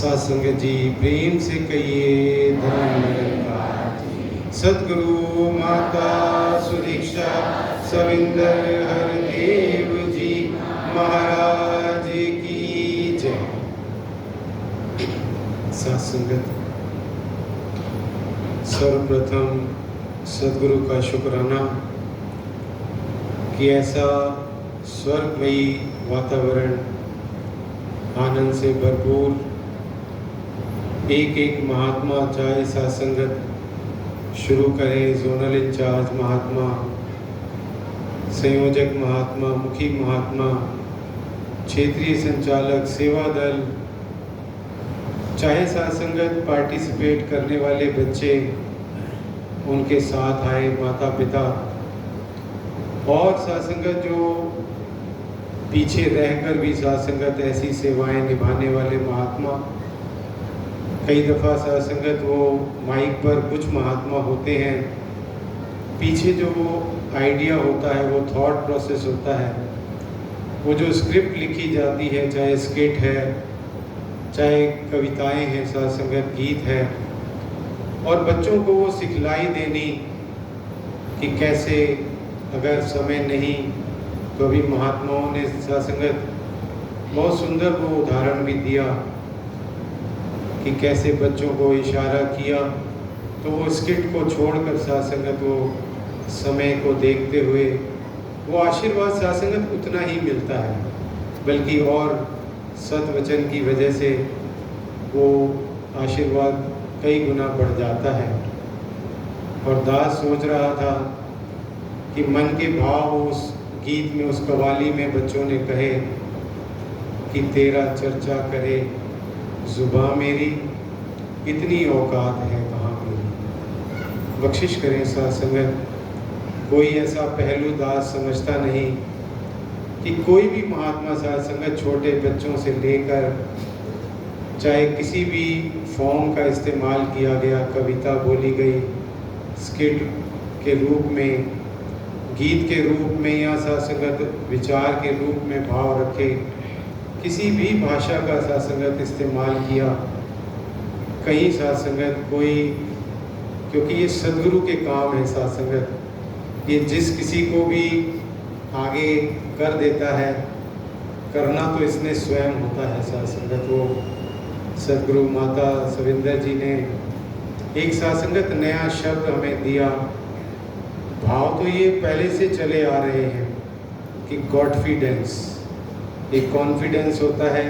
सत्संग जी प्रेम से कहिए धर्म सदगुरु माता सुदीक्षा सविंदर हरदेव जी महाराज की जय। सत्संगत सर्वप्रथम सदगुरु का शुक्राना कि ऐसा स्वर्गमयी वातावरण आनंद से भरपूर एक एक महात्मा चाहे सत्संगत शुरू करें, जोनल इंचार्ज महात्मा, संयोजक महात्मा, मुखी महात्मा, क्षेत्रीय संचालक, सेवा दल, चाहे सत्संगत पार्टिसिपेट करने वाले बच्चे, उनके साथ आए माता पिता और सत्संगत जो पीछे रहकर भी सत्संगत ऐसी सेवाएं निभाने वाले महात्मा। कई दफ़ा सत्संगत वो माइक पर कुछ महात्मा होते हैं, पीछे जो वो आइडिया होता है, वो थॉट प्रोसेस होता है, वो जो स्क्रिप्ट लिखी जाती है, चाहे स्किट है, चाहे कविताएं हैं, सत्संगत गीत है, और बच्चों को वो सिखलाई देनी कि कैसे, अगर समय नहीं तो अभी महात्माओं ने सत्संगत बहुत सुंदर वो उदाहरण भी दिया कि कैसे बच्चों को इशारा किया तो वो स्किट को छोड़कर सत्संगत वो समय को देखते हुए वो आशीर्वाद सत्संगत उतना ही मिलता है, बल्कि और सत्वचन की वजह से वो आशीर्वाद कई गुना बढ़ जाता है। और दास सोच रहा था कि मन के भाव उस गीत में, उस कव्वाली में बच्चों ने कहे कि तेरा चर्चा करे जुबां मेरी, इतनी औकात है कहाँ मेरी। बख्शिश करें सत्संगत, कोई ऐसा पहलू दास समझता नहीं कि कोई भी महात्मा सत्संगत छोटे बच्चों से लेकर चाहे किसी भी फॉर्म का इस्तेमाल किया गया, कविता बोली गई, स्किट के रूप में, गीत के रूप में या सत्संगत विचार के रूप में भाव रखे, किसी भी भाषा का सत्संगत इस्तेमाल किया। कहीं सत्संगत कोई, क्योंकि ये सदगुरु के काम है सत्संगत, ये जिस किसी को भी आगे कर देता है, करना तो इसने स्वयं होता है सत्संगत। वो सदगुरु माता सविंदर जी ने एक सत्संगत नया शब्द हमें दिया। भाव तो ये पहले से चले आ रहे हैं कि गॉडफिडेंस, एक कॉन्फिडेंस होता है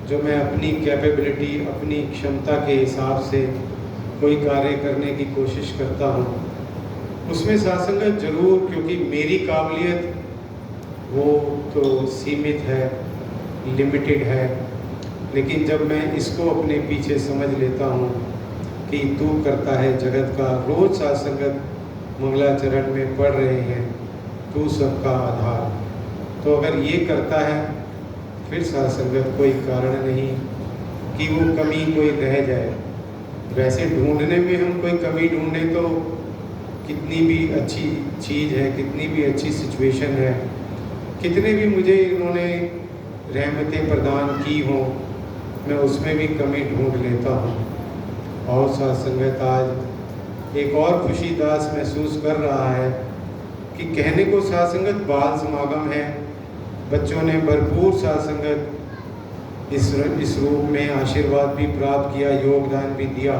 जो मैं अपनी कैपेबिलिटी, अपनी क्षमता के हिसाब से कोई कार्य करने की कोशिश करता हूँ। उसमें सत्संगत जरूर, क्योंकि मेरी काबिलियत वो तो सीमित है, लिमिटेड है, लेकिन जब मैं इसको अपने पीछे समझ लेता हूँ कि तू करता है जगत का, रोज सत्संगत मंगलाचरण में पढ़ रहे हैं, तू सबका आधार, तो अगर ये करता है फिर सत्संगत कोई कारण नहीं कि वो कमी कोई रह जाए। वैसे ढूंढने में हम कोई कमी ढूंढें तो कितनी भी अच्छी चीज़ है, कितनी भी अच्छी सिचुएशन है, कितने भी मुझे इन्होंने रहमतें प्रदान की हों, मैं उसमें भी कमी ढूंढ लेता हूँ। और सत्संगत आज एक और खुशी दास महसूस कर रहा है कि कहने को सत्संगत बाल समागम है, बच्चों ने भरपूर सत्संगत इस रूप में आशीर्वाद भी प्राप्त किया, योगदान भी दिया,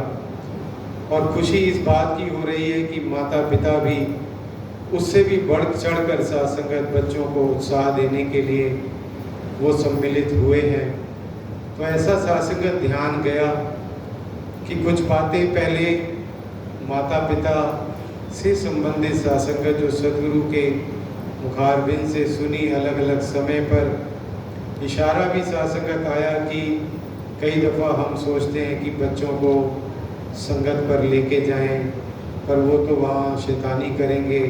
और खुशी इस बात की हो रही है कि माता पिता भी उससे भी बढ़ चढ़ कर सत्संगत बच्चों को उत्साह देने के लिए वो सम्मिलित हुए हैं। तो ऐसा सत्संगत ध्यान गया कि कुछ बातें पहले माता पिता से संबंधित सत्संगत जो सदगुरु के मुखारबिंद से सुनी, अलग अलग समय पर इशारा भी सत्संगत आया कि कई दफ़ा हम सोचते हैं कि बच्चों को संगत पर लेके जाएं, पर वो तो वहाँ शैतानी करेंगे,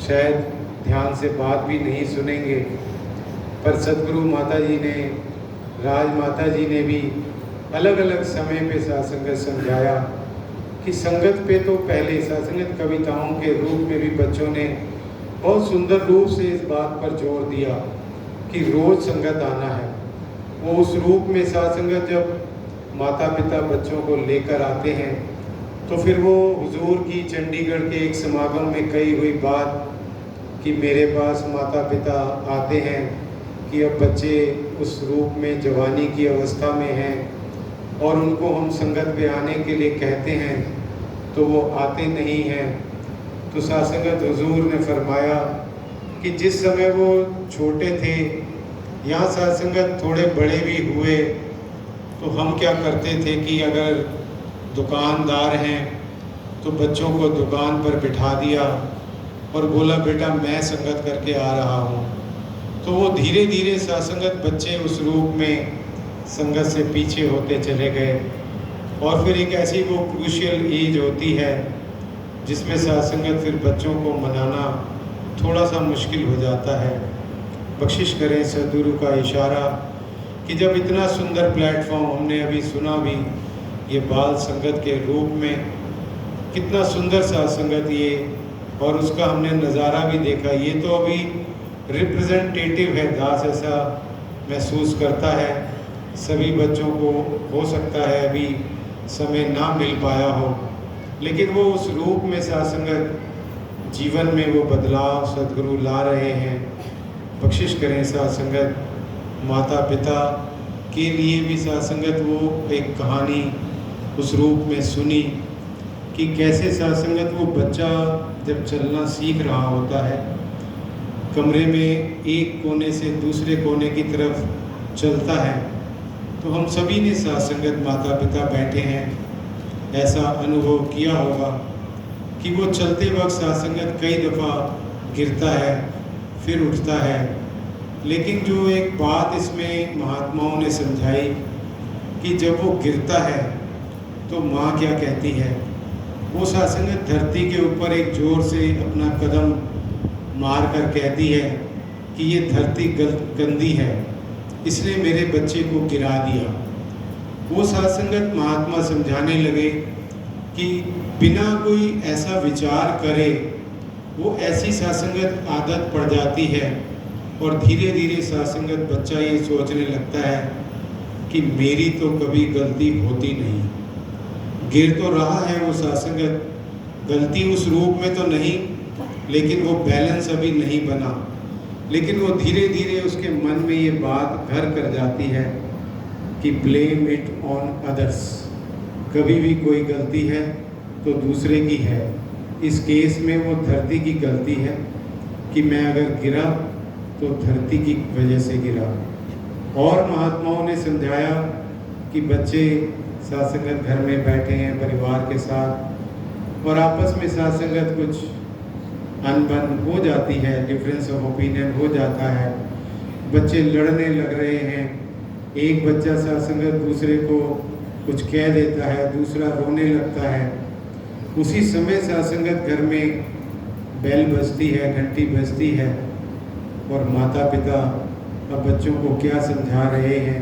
शायद ध्यान से बात भी नहीं सुनेंगे। पर सदगुरु माता जी ने, राज माता जी ने भी अलग अलग समय पे सत्संगत समझाया कि संगत पे तो पहले सत्संगत कविताओं के रूप में भी बच्चों ने बहुत सुंदर रूप से इस बात पर जोर दिया कि रोज़ संगत आना है। वो उस रूप में सत्संगत जब माता पिता बच्चों को लेकर आते हैं तो फिर वो हुजूर की चंडीगढ़ के एक समागम में कही हुई बात कि मेरे पास माता पिता आते हैं कि अब बच्चे उस रूप में जवानी की अवस्था में हैं और उनको हम संगत में आने के लिए कहते हैं तो वो आते नहीं हैं। तो सासंगत हुजूर ने फरमाया कि जिस समय वो छोटे थे, यहाँ सासंगत थोड़े बड़े भी हुए, तो हम क्या करते थे कि अगर दुकानदार हैं तो बच्चों को दुकान पर बिठा दिया और बोला बेटा मैं संगत करके आ रहा हूँ, तो वो धीरे धीरे सासंगत बच्चे उस रूप में संगत से पीछे होते चले गए। और फिर एक ऐसी वो क्रूशियल एज होती है जिसमें सासंगत फिर बच्चों को मनाना थोड़ा सा मुश्किल हो जाता है। बख्शिश करें सद्गुरु का इशारा कि जब इतना सुंदर प्लेटफॉर्म हमने अभी सुना भी, ये बाल संगत के रूप में कितना सुंदर सासंगत ये, और उसका हमने नज़ारा भी देखा। ये तो अभी रिप्रेजेंटेटिव है, दास ऐसा महसूस करता है। सभी बच्चों को हो सकता है अभी समय ना मिल पाया हो, लेकिन वो उस रूप में सासंगत जीवन में वो बदलाव सद्गुरु ला रहे हैं। बख्शिश करें सासंगत माता पिता के लिए भी सासंगत वो एक कहानी उस रूप में सुनी कि कैसे सासंगत वो बच्चा जब चलना सीख रहा होता है, कमरे में एक कोने से दूसरे कोने की तरफ चलता है, तो हम सभी ने सासंगत माता पिता बैठे हैं ऐसा अनुभव किया होगा कि वो चलते वक्त सासंगत कई दफ़ा गिरता है फिर उठता है। लेकिन जो एक बात इसमें महात्माओं ने समझाई कि जब वो गिरता है तो माँ क्या कहती है, वो सासंगत धरती के ऊपर एक जोर से अपना कदम मार कर कहती है कि ये धरती गंदी है, इसने मेरे बच्चे को गिरा दिया। वो सासंगत महात्मा समझाने लगे कि बिना कोई ऐसा विचार करे वो ऐसी सासंगत आदत पड़ जाती है और धीरे धीरे सासंगत बच्चा ये सोचने लगता है कि मेरी तो कभी गलती होती नहीं। गिर तो रहा है वो सासंगत, गलती उस रूप में तो नहीं, लेकिन वो बैलेंस अभी नहीं बना। लेकिन वो धीरे धीरे उसके मन में ये बात घर कर जाती है कि ब्लेम इट ऑन अदर्स। कभी भी कोई गलती है तो दूसरे की है। इस केस में वो धरती की गलती है कि मैं अगर गिरा तो धरती की वजह से गिरा। और महात्माओं ने समझाया कि बच्चे सासंगत घर में बैठे हैं परिवार के साथ और आपस में सासंगत कुछ अनबन हो जाती है, डिफरेंस ऑफ ओपिनियन हो जाता है, बच्चे लड़ने लग रहे हैं, एक बच्चा सासंगत दूसरे को कुछ कह देता है, दूसरा रोने लगता है। उसी समय सासंगत घर में बेल बजती है, घंटी बजती है और माता पिता अब बच्चों को क्या समझा रहे हैं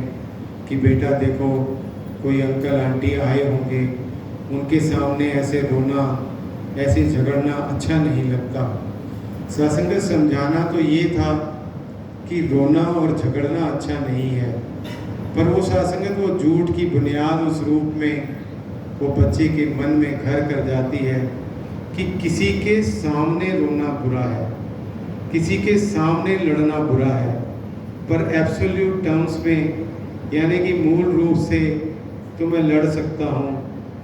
कि बेटा देखो कोई अंकल आंटी आए होंगे, उनके सामने ऐसे रोना ऐसे झगड़ना अच्छा नहीं लगता। सासंगत समझाना तो ये था कि रोना और झगड़ना अच्छा नहीं है, पर वो सासंगत वो झूठ की बुनियाद उस रूप में वो बच्चे के मन में घर कर जाती है कि किसी के सामने रोना बुरा है, किसी के सामने लड़ना बुरा है, पर एब्सोल्यूट टर्म्स में यानी कि मूल रूप से तो मैं लड़ सकता हूँ,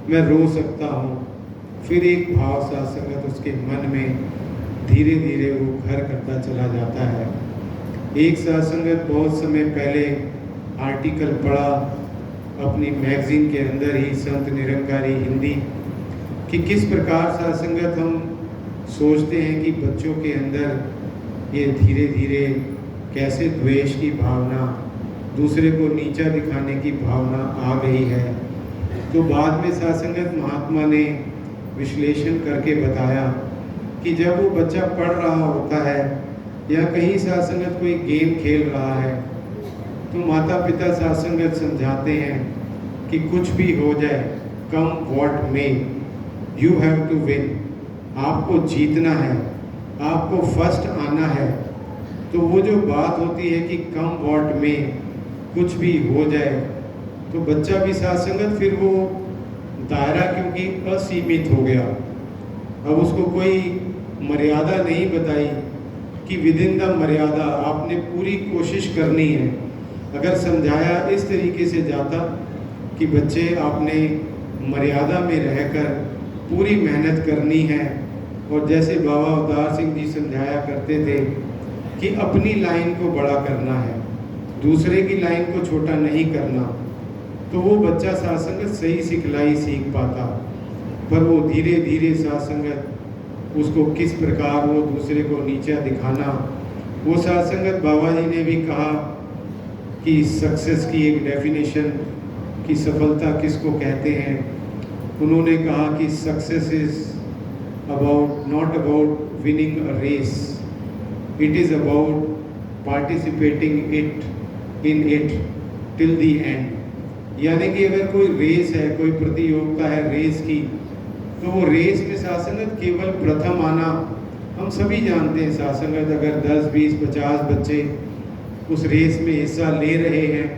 मैं रो सकता हूँ। फिर एक भाव सासंगत उसके मन में धीरे धीरे वो घर करता चला जाता है। एक सासंगत बहुत समय पहले आर्टिकल पढ़ा अपनी मैगजीन के अंदर ही, संत निरंकारी हिंदी, कि किस प्रकार सासंगत हम सोचते हैं कि बच्चों के अंदर ये धीरे धीरे कैसे द्वेष की भावना, दूसरे को नीचा दिखाने की भावना आ गई है। तो बाद में सासंगत महात्मा ने विश्लेषण करके बताया कि जब वो बच्चा पढ़ रहा होता है या कहीं सासंगत कोई गेम खेल रहा है तो माता पिता सासंगत समझाते हैं कि कुछ भी हो जाए, come what may, you have to win, आपको जीतना है, आपको फर्स्ट आना है। तो वो जो बात होती है कि कम व्हाट मे, कुछ भी हो जाए, तो बच्चा भी साथ संगत फिर वो दायरा क्योंकि असीमित हो गया, अब उसको कोई मर्यादा नहीं बताई कि विद इन द मर्यादा आपने पूरी कोशिश करनी है। अगर समझाया इस तरीके से जाता कि बच्चे आपने मर्यादा में रहकर पूरी मेहनत करनी है, और जैसे बाबा अवतार सिंह जी समझाया करते थे कि अपनी लाइन को बड़ा करना है, दूसरे की लाइन को छोटा नहीं करना, तो वो बच्चा सात्संगत सही सिखलाई सीख पाता। पर वो धीरे धीरे सात्संगत उसको किस प्रकार वो दूसरे को नीचा दिखाना, वो सात्संगत बाबा जी ने भी कहा कि सक्सेस की एक डेफिनेशन कि सफलता किसको कहते हैं। उन्होंने कहा कि success is about not about winning a race, it is about participating in it till the end. यानी कि अगर कोई रेस है, कोई प्रतियोगिता है रेस की, तो वो रेस में सात्संगत केवल प्रथम आना, हम सभी जानते हैं सात्संगत अगर 10, 20, 50 बच्चे उस रेस में हिस्सा ले रहे हैं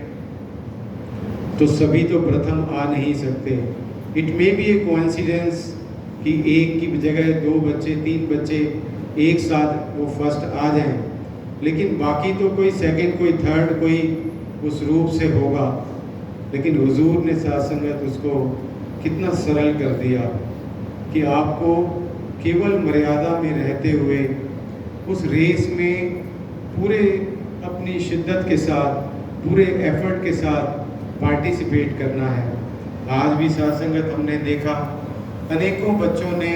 तो सभी तो प्रथम आ नहीं सकते। It may be A coincidence कि एक की जगह 2 बच्चे 3 बच्चे एक साथ वो फर्स्ट आ जाएं, लेकिन बाकी तो कोई सेकंड, कोई थर्ड, कोई उस रूप से होगा। लेकिन हुजूर ने सात्संगत उसको कितना सरल कर दिया कि आपको केवल मर्यादा में रहते हुए उस रेस में पूरे अपनी शिद्दत के साथ, पूरे एफर्ट के साथ पार्टिसिपेट करना है। आज भी सात्संगत हमने देखा अनेकों बच्चों ने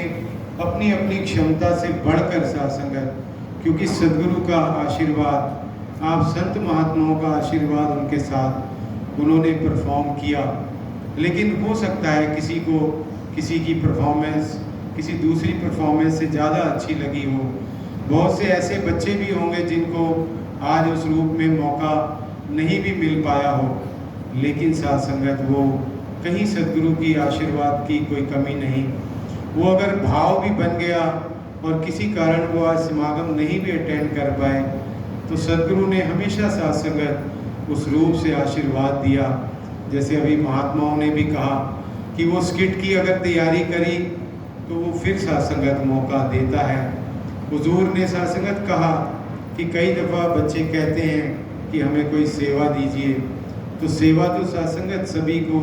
अपनी अपनी क्षमता से बढ़कर सात्संगत, क्योंकि सद्गुरु का आशीर्वाद, आप संत महात्माओं का आशीर्वाद उनके साथ उन्होंने परफॉर्म किया। लेकिन हो सकता है किसी को किसी की परफॉर्मेंस किसी दूसरी परफॉर्मेंस से ज़्यादा अच्छी लगी हो। बहुत से ऐसे बच्चे भी होंगे जिनको आज उस रूप में मौका नहीं भी मिल पाया हो, लेकिन साथ संगत वो कहीं सद्गुरु की आशीर्वाद की कोई कमी नहीं। वो अगर भाव भी बन गया और किसी कारण वो आज समागम नहीं भी अटेंड कर पाए, तो सद्गुरु ने हमेशा साथ संगत उस रूप से आशीर्वाद दिया। जैसे अभी महात्माओं ने भी कहा कि वो स्किट की अगर तैयारी करी तो वो फिर साथ संगत मौका देता है। हुजूर ने साथ संगत कहा कि कई दफ़ा बच्चे कहते हैं कि हमें कोई सेवा दीजिए, तो सेवा तो साथ संगत सभी को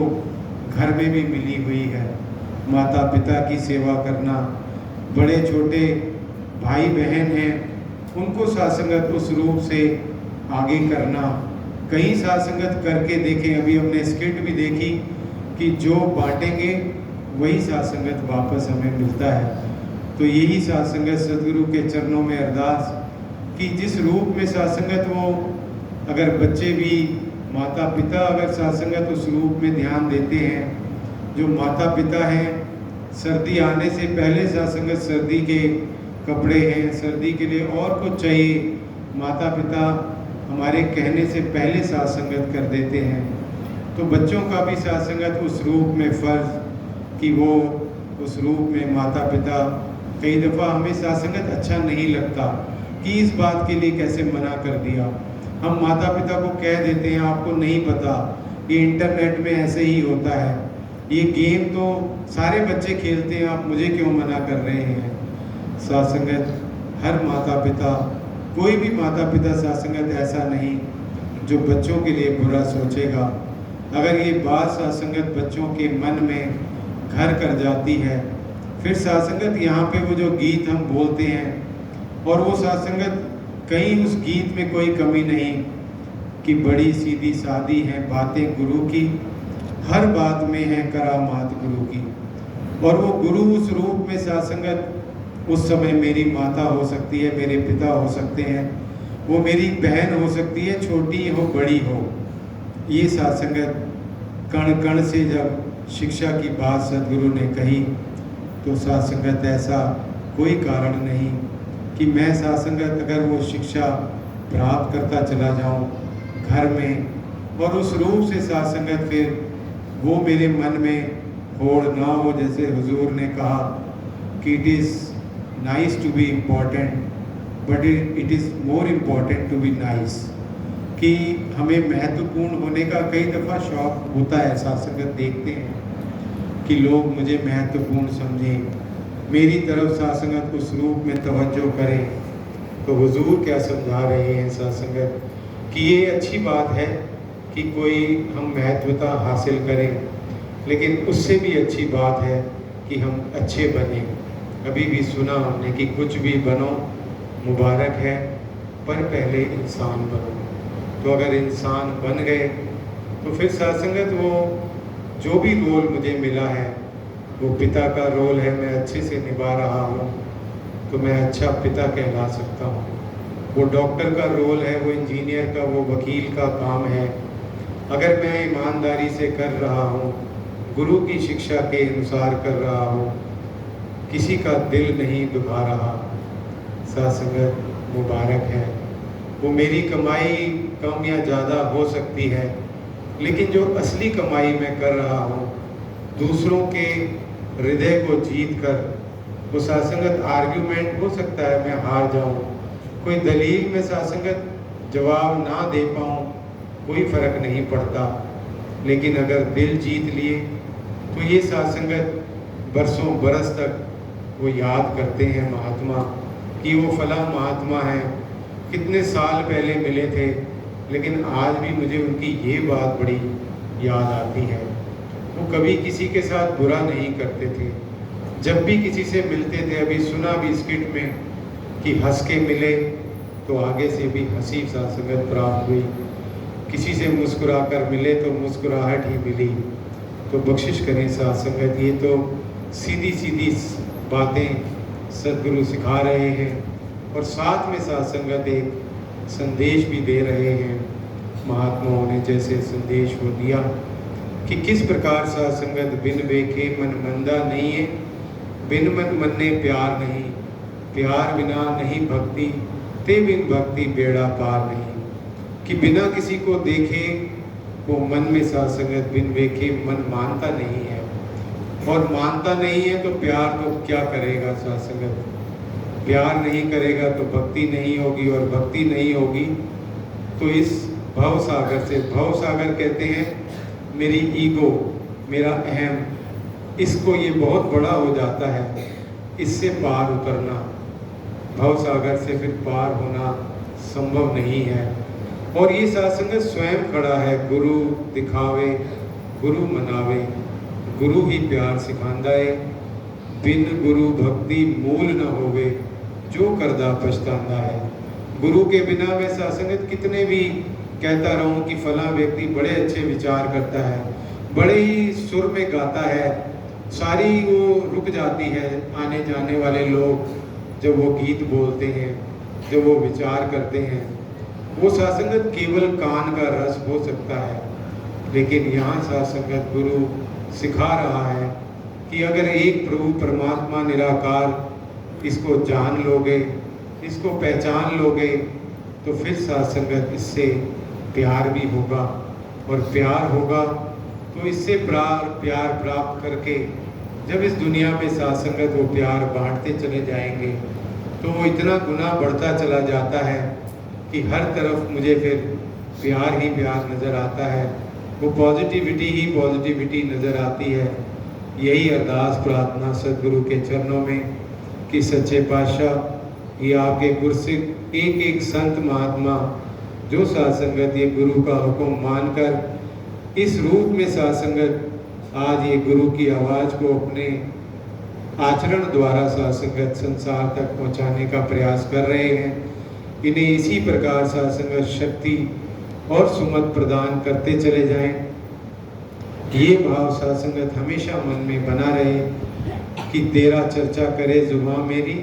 घर में भी मिली हुई है। माता पिता की सेवा करना, बड़े छोटे भाई बहन हैं उनको साथ संगत उस रूप से आगे करना। कहीं साथ संगत करके देखें, अभी हमने स्किट भी देखी कि जो बांटेंगे वही साथ संगत वापस हमें मिलता है। तो यही साथ संगत सद्गुरु के चरणों में अरदास कि जिस रूप में साथ संगत वो अगर बच्चे भी माता पिता अगर साथ संगत उस रूप में ध्यान देते हैं, जो माता पिता हैं सर्दी आने से पहले साथ संगत सर्दी के कपड़े हैं, सर्दी के लिए और कुछ चाहिए, माता पिता हमारे कहने से पहले साथ संगत कर देते हैं। तो बच्चों का भी साथ संगत उस रूप में फ़र्ज़ कि वो उस रूप में माता पिता, कई दफ़ा हमें साथ संगत अच्छा नहीं लगता कि इस बात के लिए कैसे मना कर दिया। हम माता पिता को कह देते हैं आपको नहीं पता, ये इंटरनेट में ऐसे ही होता है, ये गेम तो सारे बच्चे खेलते हैं, आप मुझे क्यों मना कर रहे हैं। साथ संगत हर माता पिता, कोई भी माता पिता साथ संगत ऐसा नहीं जो बच्चों के लिए बुरा सोचेगा। अगर ये बात साथ संगत बच्चों के मन में घर कर जाती है, फिर साथ संगत यहाँ पे वो जो गीत हम बोलते हैं, और वो साथ संगत कहीं उस गीत में कोई कमी नहीं कि बड़ी सीधी सादी है बातें गुरु की, हर बात में है करामात गुरु की। और वो गुरु उस रूप में साथ संगत उस समय मेरी माता हो सकती है, मेरे पिता हो सकते हैं, वो मेरी बहन हो सकती है, छोटी हो बड़ी हो। ये साथ संगत कण कण से जब शिक्षा की बात सद्गुरु ने कही, तो साथ संगत ऐसा कोई कारण नहीं कि मैं साथ संगत अगर वो शिक्षा प्राप्त करता चला जाऊं घर में, और उस रूप से साथ संगत फिर वो मेरे मन में होड़ ना हो। जैसे हुजूर ने कहा कि it is nice to be important but it is more important to be nice, कि हमें महत्वपूर्ण होने का कई दफ़ा शौक होता है। साथ संगत देखते हैं कि लोग मुझे महत्वपूर्ण समझें, मेरी तरफ साथ संगत उस रूप में तवज्जो करें। तो हुजूर क्या समझा रहे हैं साथ संगत कि ये अच्छी बात है कि कोई हम महत्वता हासिल करें, लेकिन उससे भी अच्छी बात है कि हम अच्छे बने। अभी भी सुना हमने कि कुछ भी बनो मुबारक है, पर पहले इंसान बनो। तो अगर इंसान बन गए तो फिर सत्संगत वो जो भी रोल मुझे मिला है, वो पिता का रोल है, मैं अच्छे से निभा रहा हूँ तो मैं अच्छा पिता कहला सकता हूँ। वो डॉक्टर का रोल है, वो इंजीनियर का, वो वकील का काम है, अगर मैं ईमानदारी से कर रहा हूँ, गुरु की शिक्षा के अनुसार कर रहा हूँ, किसी का दिल नहीं दुखा रहा, सत्संगत मुबारक है। वो मेरी कमाई कम या ज़्यादा हो सकती है, लेकिन जो असली कमाई मैं कर रहा हूँ, दूसरों के हृदय को जीत कर, वो सत्संगत आर्ग्यूमेंट हो सकता है मैं हार जाऊँ, कोई दलील में सत्संगत जवाब ना दे पाऊँ, कोई फर्क नहीं पड़ता, लेकिन अगर दिल जीत लिए तो ये सत्संगत बरसों बरस तक वो याद करते हैं महात्मा कि वो फला महात्मा है, कितने साल पहले मिले थे, लेकिन आज भी मुझे उनकी ये बात बड़ी याद आती है। वो कभी किसी के साथ बुरा नहीं करते थे, जब भी किसी से मिलते थे, अभी सुना भी स्किट में कि हंस के मिले तो आगे से भी हंसी सत्संगत प्राप्त हुई, किसी से मुस्कुरा कर मिले तो मुस्कुराहट ही मिली। तो बख्शिश करें सत्संगत, ये तो सीधी सीधी बातें सदगुरु सिखा रहे हैं और साथ में सत्संगत एक संदेश भी दे रहे हैं। महात्माओं ने जैसे संदेश वो दिया कि किस प्रकार सत्संगत बिन वेखे मन मंदा नहीं है, बिन मन मन्ने प्यार नहीं, प्यार बिना नहीं भक्ति, ते बिन भक्ति बेड़ा पार नहीं। कि बिना किसी को देखे वो मन में सत्संगत बिन वेखे मन मानता नहीं है, और मानता नहीं है तो प्यार तो क्या करेगा सत्संगत, प्यार नहीं करेगा तो भक्ति नहीं होगी, और भक्ति नहीं होगी तो इस भव सागर से, भव सागर कहते हैं मेरी ईगो, मेरा अहम, इसको ये बहुत बड़ा हो जाता है, इससे पार उतरना, भव सागर से फिर पार होना संभव नहीं है। और ये सत्संगत स्वयं खड़ा है, गुरु दिखावे गुरु मनावे, गुरु ही प्यार सिखांदा है, बिन गुरु भक्ति मूल न होवे, जो करदा पछतांदा है। गुरु के बिना मैं सत्संगत कितने भी कहता रहूं कि फला व्यक्ति बड़े अच्छे विचार करता है, बड़े ही सुर में गाता है, सारी वो रुक जाती है, आने जाने वाले लोग जब वो गीत बोलते हैं, जब वो विचार करते हैं, वो सत्संगत केवल कान का रस हो सकता है। लेकिन यहाँ सत्संगत गुरु सिखा रहा है कि अगर एक प्रभु परमात्मा निराकार इसको जान लोगे, इसको पहचान लोगे, तो फिर सत्संगत इससे प्यार भी होगा, और प्यार होगा तो इससे प्यार प्राप्त करके जब इस दुनिया में सत्संगत वो प्यार बांटते चले जाएंगे तो वो इतना गुना बढ़ता चला जाता है कि हर तरफ मुझे फिर प्यार ही प्यार नज़र आता है, वो पॉजिटिविटी ही पॉजिटिविटी नज़र आती है। यही अरदास प्रार्थना सदगुरु के चरणों में कि सच्चे पातशाह ये आपके गुरसिख एक एक संत महात्मा जो सत्संगत ये गुरु का हुक्म मानकर इस रूप में सत्संगत आज ये गुरु की आवाज़ को अपने आचरण द्वारा सत्संगत संसार तक पहुंचाने का प्रयास कर रहे हैं, इन्हें इसी प्रकार सत्संगत शक्ति और सुमत प्रदान करते चले जाएं। ये भाव सत्संगत हमेशा मन में बना रहे कि तेरा चर्चा करे जुबान मेरी,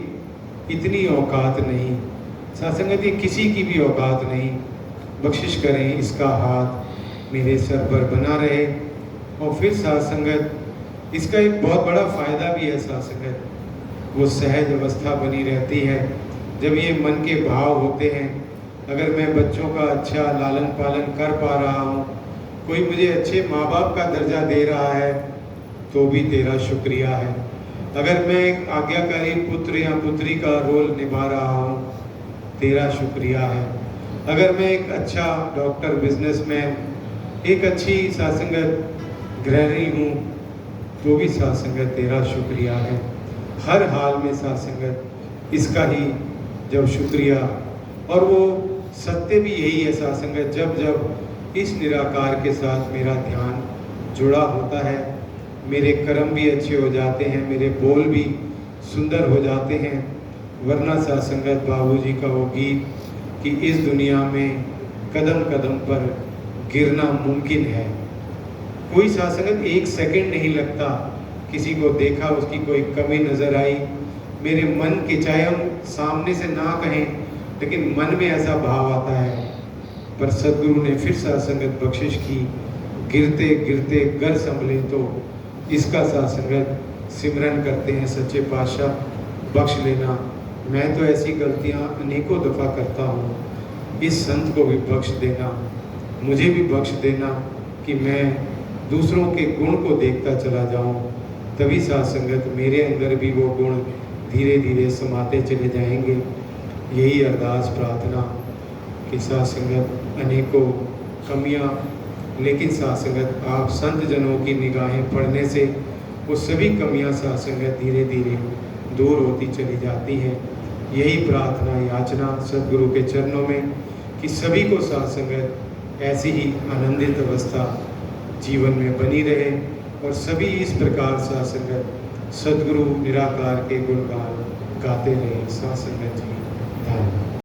इतनी औकात नहीं सत्संगत, ये किसी की भी औकात नहीं। बख्शिश करें इसका हाथ मेरे सर पर बना रहे। और फिर सत्संगत इसका एक बहुत बड़ा फ़ायदा भी है, सत्संगत वो सहज अवस्था बनी रहती है जब ये मन के भाव होते हैं। अगर मैं बच्चों का अच्छा लालन पालन कर पा रहा हूँ, कोई मुझे अच्छे माँ बाप का दर्जा दे रहा है, तो भी तेरा शुक्रिया है। अगर मैं एक आज्ञाकारी पुत्र या पुत्री का रोल निभा रहा हूँ, तेरा शुक्रिया है। अगर मैं एक अच्छा डॉक्टर, बिजनेसमैन, एक अच्छी सासंगत गृहिणी हूँ, तो भी सासंगत तेरा शुक्रिया है। हर हाल में सासंगत इसका ही जब शुक्रिया, और वो सत्य भी यही है सासंगत, जब जब इस निराकार के साथ मेरा ध्यान जुड़ा होता है, मेरे कर्म भी अच्छे हो जाते हैं, मेरे बोल भी सुंदर हो जाते हैं। वरना सासंगत बाबूजी का वो गीत कि इस दुनिया में कदम कदम पर गिरना मुमकिन है। कोई सासंगत एक सेकंड नहीं लगता, किसी को देखा, उसकी कोई कमी नजर आई, मेरे मन के, चाहे हम सामने से ना कहें, लेकिन मन में ऐसा भाव आता है। पर सदगुरु ने फिर सासंगत बख्शिश की, गिरते गिरते गर संभले, तो इसका सासंगत सिमरन करते हैं सच्चे पातशाह, बख्श लेना। मैं तो ऐसी गलतियां अनेकों दफ़ा करता हूँ, इस संत को भी बख्श देना, मुझे भी बख्श देना कि मैं दूसरों के गुण को देखता चला जाऊं, तभी सासंगत मेरे अंदर भी वो गुण धीरे धीरे समाते चले जाएंगे। यही अरदास प्रार्थना कि सासंगत अनेकों कमियां, लेकिन सासंगत आप संत जनों की निगाहें पढ़ने से वो सभी कमियां सासंगत धीरे धीरे दूर होती चली जाती हैं। यही प्रार्थना याचना सदगुरु के चरणों में कि सभी को सासंगत ऐसी ही आनंदित अवस्था जीवन में बनी रहे, और सभी इस प्रकार सासंगत सदगुरु निराकार के गुणगान गाते रहे। सासंगत जी धन्यवाद।